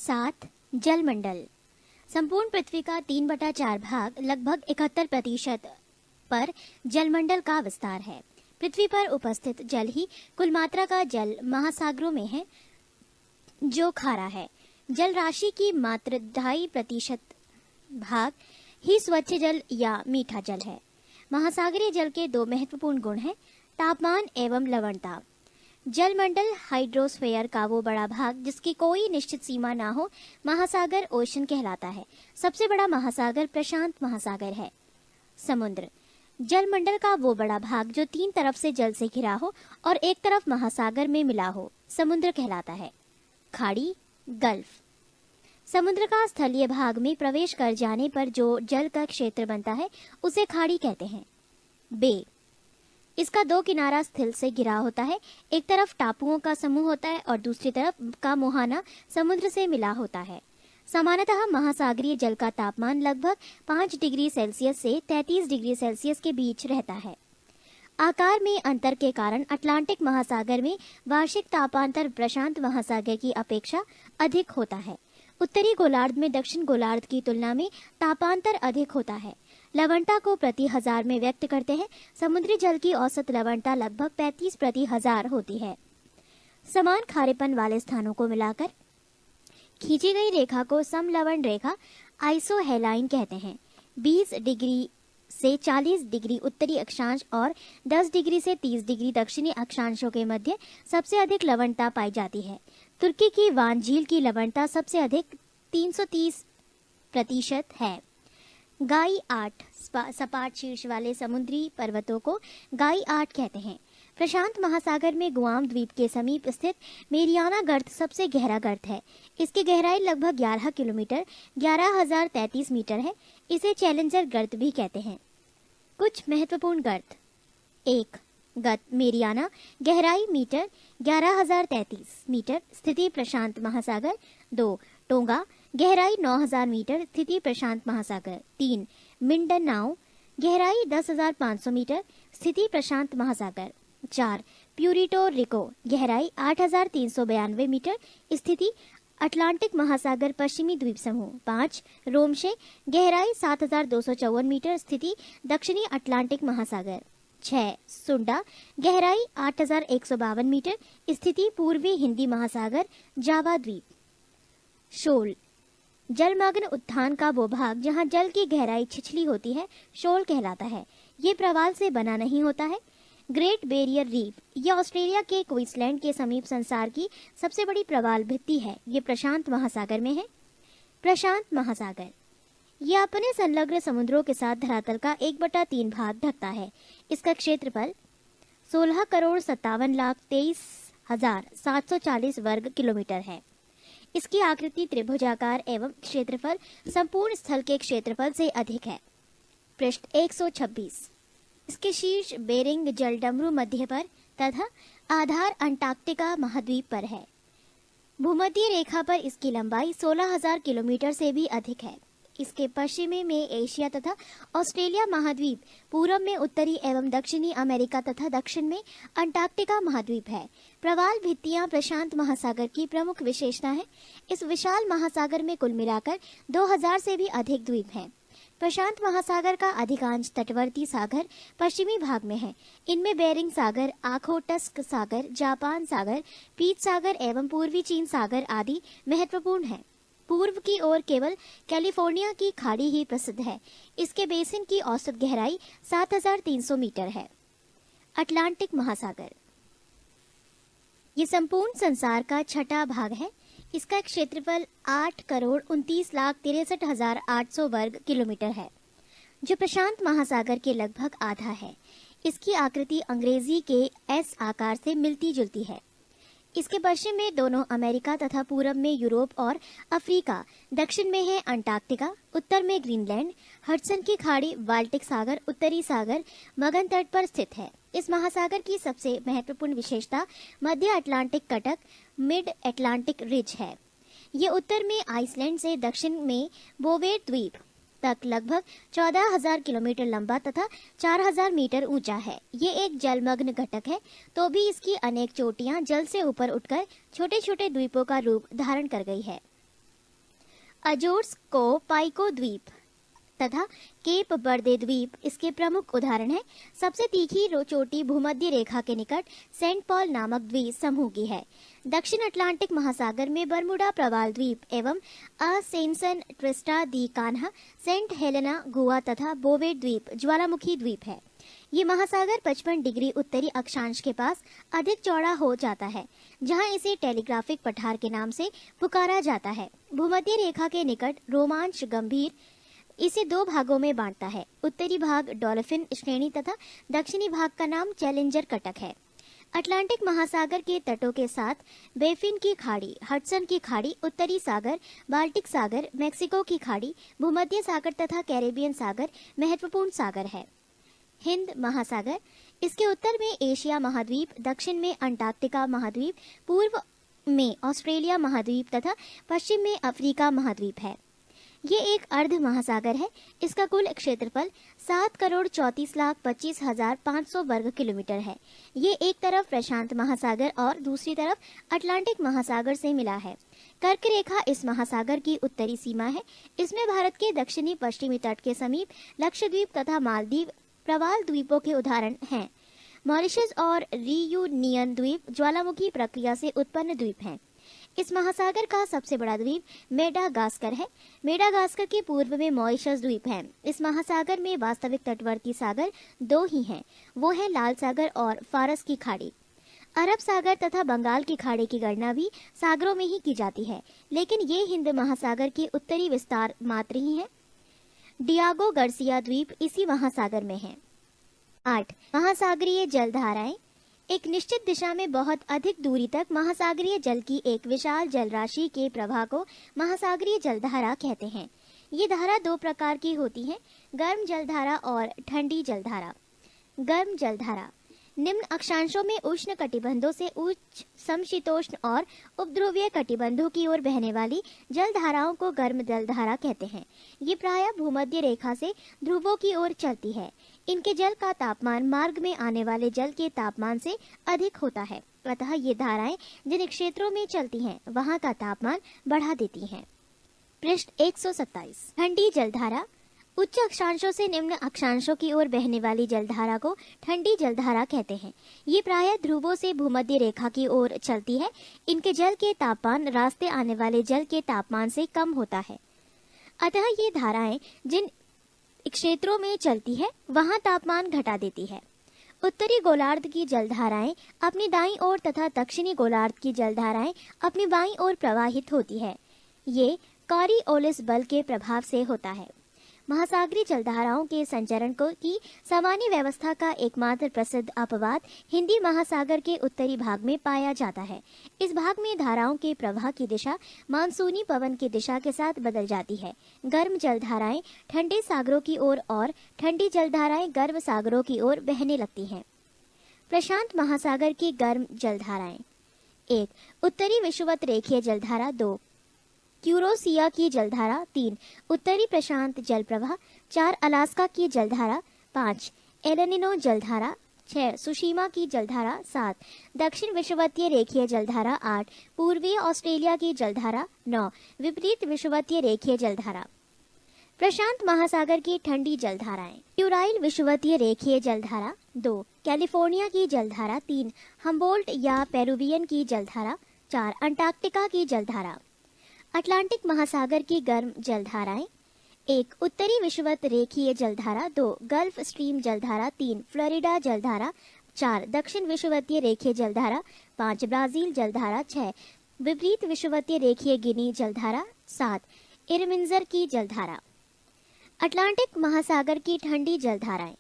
7. जलमंडल। संपूर्ण पृथ्वी का 3/4 भाग लगभग 71% पर जलमंडल का विस्तार है। पृथ्वी पर उपस्थित जल ही कुल मात्रा का जल महासागरों में है, जो खारा है। जल राशि की मात्र 2.5% भाग ही स्वच्छ जल या मीठा जल है। महासागरीय जल के दो महत्वपूर्ण गुण हैं, तापमान एवं लवणता। जलमंडल हाइड्रोस्फीयर का वो बड़ा भाग जिसकी कोई निश्चित सीमा ना हो, महासागर ओशन कहलाता है। सबसे बड़ा महासागर प्रशांत महासागर है। समुद्र। जलमंडल का वो बड़ा भाग जो 3 तरफ से जल से घिरा हो और एक तरफ महासागर में मिला हो, समुद्र कहलाता है। खाड़ी, गल्फ। समुद्र का स्थलीय भाग में प्रवेश कर जाने पर जो जल का क्षेत्र बनता है उसे खाड़ी कहते हैं। बे। इसका 2 किनारा स्थल से घिरा होता है। एक तरफ टापुओं का समूह होता है और दूसरी तरफ का मुहाना समुद्र से मिला होता है। सामान्यतः महासागरीय जल का तापमान लगभग 5 डिग्री सेल्सियस से 33 डिग्री सेल्सियस के बीच रहता है। आकार में अंतर के कारण अटलांटिक महासागर में वार्षिक तापांतर प्रशांत महासागर की अपेक्षा अधिक होता है। उत्तरी गोलार्ध में दक्षिण गोलार्ध की तुलना में तापांतर अधिक होता है। लवणता को प्रति 1000 में व्यक्त करते हैं। समुद्री जल की औसत लवणता लगभग 35 प्रति 1000 होती है। समान खारेपन वाले स्थानों को मिलाकर खींची गई रेखा को समलवण रेखा आइसोहेलाइन कहते हैं। 20 डिग्री से 40 डिग्री उत्तरी अक्षांश और 10 डिग्री से 30 डिग्री दक्षिणी अक्षांशों के मध्य सबसे अधिक लवणता पाई जाती है। तुर्की की वान झील की लवणता सबसे अधिक 330% है। गाई 8 सपाट शीर्ष वाले समुद्री पर्वतों को गाई 8 कहते हैं। प्रशांत महासागर में गुआम द्वीप के समीप स्थित मेरियाना गर्त सबसे गहरा गर्त है। इसकी गहराई लगभग 11 किलोमीटर 11,033 मीटर है। इसे चैलेंजर गर्त भी कहते हैं। कुछ महत्वपूर्ण गर्त। 1. गर्त मेरियाना, गहराई मीटर 11,033 मीटर, स्थिति प्रशांत महासागर। 2. टोंगा, गहराई 9,000 मीटर, स्थिति प्रशांत महासागर। 3. मिंडनाओ, गहराई 10,500 मीटर, स्थिति प्रशांत महासागर। 4. प्यूरिटो रिको, गहराई 8,392 मीटर, स्थिति अटलांटिक महासागर पश्चिमी द्वीप समूह। 5. रोमशे, गहराई 7,254 मीटर, स्थिति दक्षिणी अटलांटिक महासागर। 6. सुंडा, गहराई 8,152 मीटर, स्थिति पूर्वी हिंदी महासागर जावा द्वीप। शोल, जलमग्न उत्थान का वो भाग जहां जल की गहराई छिछली होती है, शोल कहलाता है। ये प्रवाल से बना नहीं होता है। ग्रेट बैरियर रीफ, यह ऑस्ट्रेलिया के क्वींसलैंड के समीप संसार की सबसे बड़ी प्रवाल भित्ति है। ये प्रशांत महासागर में है। प्रशांत महासागर, यह अपने संलग्न समुद्रों के साथ धरातल का 1/3 भाग ढकता है। इसका क्षेत्रफल 16,23,23,740 वर्ग किलोमीटर है। इसकी आकृति त्रिभुजाकार एवं क्षेत्रफल संपूर्ण स्थल के क्षेत्रफल से अधिक है। पृष्ठ 126। इसके शीर्ष बेरिंग जलडमरू मध्य पर तथा आधार अंटार्कटिका महाद्वीप पर है। भूमध्य रेखा पर इसकी लंबाई 16,000 किलोमीटर से भी अधिक है। इसके पश्चिमी में एशिया तथा ऑस्ट्रेलिया महाद्वीप, पूर्व में उत्तरी एवं दक्षिणी अमेरिका तथा दक्षिण में अंटार्कटिका महाद्वीप है। प्रवाल भित्तियां प्रशांत महासागर की प्रमुख विशेषता है। इस विशाल महासागर में कुल मिलाकर 2000 से भी अधिक द्वीप हैं। प्रशांत महासागर का अधिकांश तटवर्ती सागर पश्चिमी भाग में है। इनमें बेरिंग सागर, आखोटस्क सागर, जापान सागर, पीत सागर एवं पूर्वी चीन सागर आदि महत्वपूर्ण हैं। पूर्व की ओर केवल कैलिफोर्निया की खाड़ी ही प्रसिद्ध है। इसके बेसिन की औसत गहराई 7,300 मीटर है। अटलांटिक महासागर, ये संपूर्ण संसार का छठा भाग है। इसका क्षेत्रफल 8,29,63,800 वर्ग किलोमीटर है, जो प्रशांत महासागर के लगभग आधा है। इसकी आकृति अंग्रेजी के एस आकार से मिलती जुलती है। इसके पश्चिम में दोनों अमेरिका तथा पूरब में यूरोप और अफ्रीका, दक्षिण में है अंटार्कटिका, उत्तर में ग्रीनलैंड, हडसन की खाड़ी, बाल्टिक सागर, उत्तरी सागर मगन तट पर स्थित है। इस महासागर की सबसे महत्वपूर्ण विशेषता मध्य अटलांटिक कटक, मिड अटलांटिक रिज है। ये उत्तर में आइसलैंड से दक्षिण में बोवेट द्वीप तक लगभग 14,000 किलोमीटर लंबा तथा 4,000 मीटर ऊंचा है। ये एक जलमग्न घटक है, तो भी इसकी अनेक चोटियां जल से ऊपर उठकर छोटे छोटे द्वीपों का रूप धारण कर गई है। अजोर्स को पाइको द्वीप तथा केप बर्दे द्वीप इसके प्रमुख उदाहरण हैं। सबसे तीखी चोटी भूमध्य रेखा के निकट सेंट पॉल नामक द्वीप समूह की है। दक्षिण अटलांटिक महासागर में बरमुडा प्रवाल द्वीप एवं असेंसन ट्रिस्टा दी कान्हा, सेंट हेलेना गोवा तथा बोवेट द्वीप ज्वालामुखी द्वीप है। ये महासागर 55 डिग्री उत्तरी अक्षांश के पास अधिक चौड़ा हो जाता है, जहां इसे टेलीग्राफिक पठार के नाम से पुकारा जाता है। भूमध्य रेखा के निकट रोमांच गंभीर इसे दो भागों में बांटता है। उत्तरी भाग डॉल्फिन श्रेणी तथा दक्षिणी भाग का नाम चैलेंजर कटक है। अटलांटिक महासागर के तटों के साथ बेफिन की खाड़ी, हडसन की खाड़ी, उत्तरी सागर, बाल्टिक सागर, मेक्सिको की खाड़ी, भूमध्य सागर तथा कैरेबियन सागर महत्वपूर्ण सागर है। हिंद महासागर, इसके उत्तर में एशिया महाद्वीप, दक्षिण में अंटार्कटिका महाद्वीप, पूर्व में ऑस्ट्रेलिया महाद्वीप तथा पश्चिम में अफ्रीका महाद्वीप है। ये एक अर्ध महासागर है। इसका कुल क्षेत्रफल 7,34,25,500 वर्ग किलोमीटर है। ये एक तरफ प्रशांत महासागर और दूसरी तरफ अटलांटिक महासागर से मिला है। कर्क रेखा इस महासागर की उत्तरी सीमा है। इसमें भारत के दक्षिणी पश्चिमी तट के समीप लक्षद्वीप तथा मालदीव प्रवाल द्वीपों के उदाहरण हैं। मॉरिशस और रियूनियन द्वीप ज्वालामुखी प्रक्रिया से उत्पन्न द्वीप हैं। इस महासागर का सबसे बड़ा द्वीप मेडागास्कर है। मेडागास्कर के पूर्व में मॉरिशस द्वीप है। इस महासागर में वास्तविक तटवर्ती सागर दो ही हैं, वो है लाल सागर और फारस की खाड़ी। अरब सागर तथा बंगाल की खाड़ी की गणना भी सागरों में ही की जाती है, लेकिन ये हिंद महासागर के उत्तरी विस्तार मात्र ही है। डियागो गार्सिया द्वीप इसी महासागर में है। 8. महासागरीय जलधाराएं। एक निश्चित दिशा में बहुत अधिक दूरी तक महासागरीय जल की एक विशाल जल राशि के प्रवाह को महासागरीय जलधारा कहते हैं। ये धारा दो प्रकार की होती है, गर्म जलधारा और ठंडी जलधारा। गर्म जलधारा निम्न अक्षांशों में उष्ण कटिबंधों से उच्च समशीतोष्ण और उपध्रुवीय कटिबंधों की ओर बहने वाली जलधाराओं को गर्म जलधारा कहते हैं। ये प्रायः भूमध्य रेखा से ध्रुवों की ओर चलती है। इनके जल का तापमान मार्ग में आने वाले जल के तापमान से अधिक होता है, अतः ये धाराएं जिन क्षेत्रों में चलती हैं वहां का तापमान बढ़ा देती हैं। पृष्ठ 127। ठंडी जलधारा उच्च अक्षांशों से निम्न अक्षांशों की ओर बहने वाली जलधारा को ठंडी जलधारा कहते हैं। ये प्रायः ध्रुवों से भूमध्य रेखा की ओर चलती है। इनके जल के तापमान रास्ते आने वाले जल के तापमान से कम होता है, अतः ये धाराएं जिन क्षेत्रों में चलती है वहां तापमान घटा देती है। उत्तरी गोलार्ध की जलधाराएं अपनी दाईं ओर तथा दक्षिणी गोलार्ध की जलधाराएं अपनी बाईं ओर प्रवाहित होती है। ये कॉरियोलिस बल के प्रभाव से होता है। महासागरीय जलधाराओं के संचरण की सामान्य व्यवस्था का एकमात्र प्रसिद्ध अपवाद हिंदी महासागर के उत्तरी भाग में पाया जाता है। इस भाग में धाराओं के प्रवाह की दिशा मानसूनी पवन की दिशा के साथ बदल जाती है। गर्म जलधाराएं ठंडे सागरों की ओर और ठंडी जलधाराएं गर्म सागरों की ओर बहने लगती हैं। प्रशांत महासागर की गर्म जलधाराएं। 1. उत्तरी विषुवत रेखीय जलधारा। 2. क्यूरोसिया की जलधारा। 3. उत्तरी प्रशांत जल प्रवाह। 4. अलास्का की जलधारा। 5. एलनिनो जलधारा। 6. सुशीमा की जलधारा। 7. दक्षिण विषुवतीय रेखीय जलधारा। 8. पूर्वी ऑस्ट्रेलिया की जलधारा। 9. विपरीत विषुवतीय रेखीय जलधारा। प्रशांत महासागर की ठंडी जलधाराएं। यूराइल विषुवतीय रेखीय जलधारा। 2. कैलिफोर्निया की जलधारा। 3. हम्बोल्ट या पेरुवियन की जलधारा। 4. अंटार्कटिका की जलधारा। अटलांटिक महासागर की गर्म जलधाराएं। 1. उत्तरी विषुवत रेखीय जलधारा। 2. गल्फ स्ट्रीम जलधारा। 3. फ्लोरिडा जलधारा। 4. दक्षिण विषुवतीय रेखीय जलधारा। 5. ब्राजील जलधारा। 6. विपरीत विषुवतीय रेखीय गिनी जलधारा। 7. इरमिंजर की जलधारा। अटलांटिक महासागर की ठंडी जलधाराएं।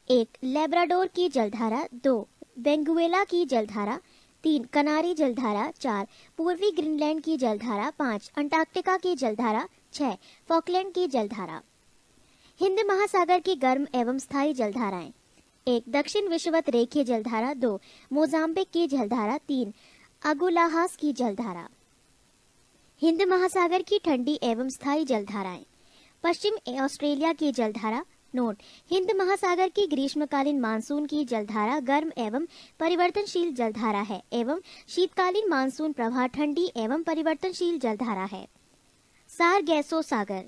1. लेब्राडोर की जलधारा। 2. बेंगुएला की जलधारा। 3. कनारी जलधारा। 4. पूर्वी ग्रीनलैंड की जलधारा। 5. अंटार्कटिका की जलधारा। 6. फॉकलैंड की जलधारा। हिंद महासागर की गर्म एवं स्थायी जलधाराएं। 1. दक्षिण विषुवत रेखीय जलधारा। 2. मोजाम्बिक की जलधारा। 3. अगुलाहास की जलधारा। हिंद महासागर की ठंडी एवं स्थायी जलधाराएं। पश्चिम ऑस्ट्रेलिया की जलधारा। नोट: हिंद महासागर की ग्रीष्मकालीन मानसून की जलधारा गर्म एवं परिवर्तनशील जलधारा है एवं शीतकालीन मानसून प्रवाह ठंडी एवं परिवर्तनशील जलधारा है। सारगैसो सागर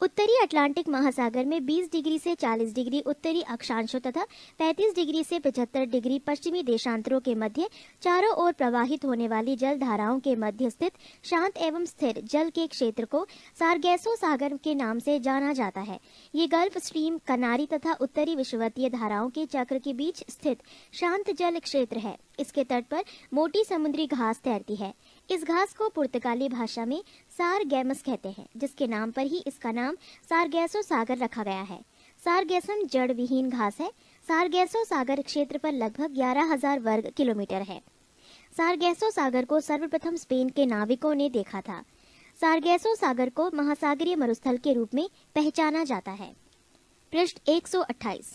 उत्तरी अटलांटिक महासागर में 20 डिग्री से 40 डिग्री उत्तरी अक्षांशों तथा 35 डिग्री से 75 डिग्री पश्चिमी देशांतरों के मध्य चारों ओर प्रवाहित होने वाली जल धाराओं के मध्य स्थित शांत एवं स्थिर जल के क्षेत्र को सारगैसो सागर के नाम से जाना जाता है। ये गल्फ स्ट्रीम, कनारी तथा उत्तरी विषुवतीय धाराओं के चक्र के बीच स्थित शांत जल क्षेत्र है। इसके तट पर मोटी समुद्री घास तैरती है। इस घास को पुर्तगाली भाषा में सारगैमस कहते हैं, जिसके नाम पर ही इसका नाम सारगैसो सागर रखा गया है। सारगैसम जड़ विहीन घास है। सारगैसो सागर क्षेत्र पर लगभग 11,000 वर्ग किलोमीटर है। सारगैसो सागर को सर्वप्रथम स्पेन के नाविकों ने देखा था। सारगैसो सागर को महासागरीय मरुस्थल के रूप में पहचाना जाता है। पृष्ठ 128।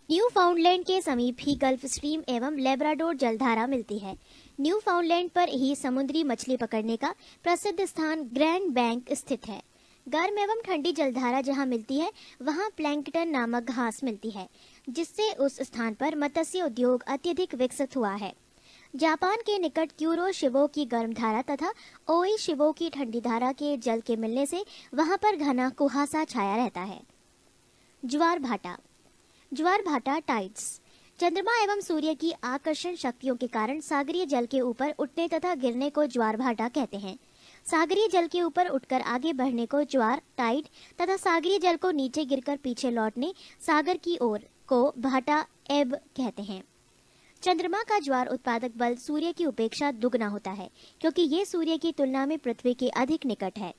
न्यू फाउंडलैंड के समीप ही गल्फ स्ट्रीम एवं लेब्राडोर जलधारा मिलती है। न्यू फाउंडलैंड पर ही समुद्री मछली पकड़ने का प्रसिद्ध स्थान ग्रैंड बैंक स्थित है। गर्म एवं ठंडी जलधारा जहां मिलती है वहां प्लैंकटन नामक घास मिलती है, जिससे उस स्थान पर मत्स्य उद्योग अत्यधिक विकसित हुआ है। जापान के निकट क्यूरो शिवो की गर्म धारा तथा ओई शिवो की ठंडी धारा के जल के मिलने से वहां पर घना कुहासा छाया रहता है। ज्वार भाटा। ज्वार भाटा टाइड्स चंद्रमा एवं सूर्य की आकर्षण शक्तियों के कारण सागरीय जल के ऊपर उठने तथा गिरने को ज्वार भाटा कहते हैं। सागरीय जल के ऊपर उठकर आगे बढ़ने को ज्वार टाइड तथा सागरीय जल को नीचे गिरकर पीछे लौटने सागर की ओर को भाटा एब कहते हैं। चंद्रमा का ज्वार उत्पादक बल सूर्य की उपेक्षा दुगना होता है, क्योंकि ये सूर्य की तुलना में पृथ्वी के अधिक निकट है।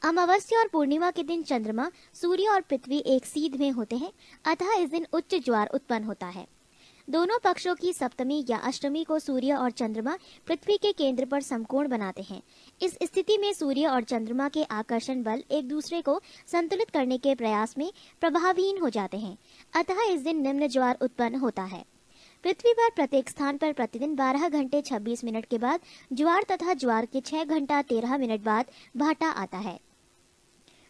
अमावस्या और पूर्णिमा के दिन चंद्रमा, सूर्य और पृथ्वी एक सीध में होते हैं, अतः इस दिन उच्च ज्वार उत्पन्न होता है। दोनों पक्षों की सप्तमी या अष्टमी को सूर्य और चंद्रमा पृथ्वी के केंद्र पर समकोण बनाते हैं। इस स्थिति में सूर्य और चंद्रमा के आकर्षण बल एक दूसरे को संतुलित करने के प्रयास में प्रभावहीन हो जाते हैं, अतः इस दिन निम्न ज्वार उत्पन्न होता है। पृथ्वी पर प्रत्येक स्थान पर प्रतिदिन 12 घंटे 26 मिनट के बाद ज्वार तथा ज्वार के 6 घंटा 13 मिनट बाद भाटा आता है।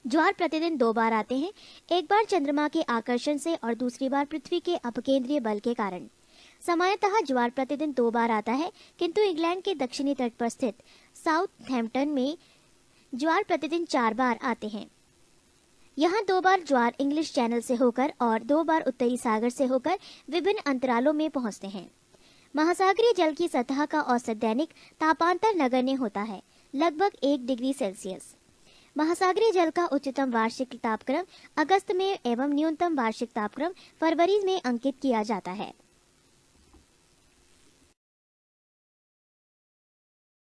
ज्वार प्रतिदिन 2 बार आते हैं, एक बार चंद्रमा के आकर्षण से और दूसरी बार पृथ्वी के अपकेंद्रीय बल के कारण। सामान्यतः ज्वार प्रतिदिन 2 बार आता है, किंतु इंग्लैंड के दक्षिणी तट पर स्थित साउथहैम्पटन में ज्वार प्रतिदिन 4 बार आते हैं। यहाँ 2 बार ज्वार इंग्लिश चैनल से होकर और 2 बार उत्तरी सागर से होकर विभिन्न अंतरालों में पहुँचते हैं। महासागरीय जल की सतह का औसत दैनिक तापांतर नगण्य होता है, लगभग 1 डिग्री सेल्सियस। महासागरीय जल का उच्चतम वार्षिक तापक्रम अगस्त में एवं न्यूनतम वार्षिक तापक्रम फरवरी में अंकित किया जाता है।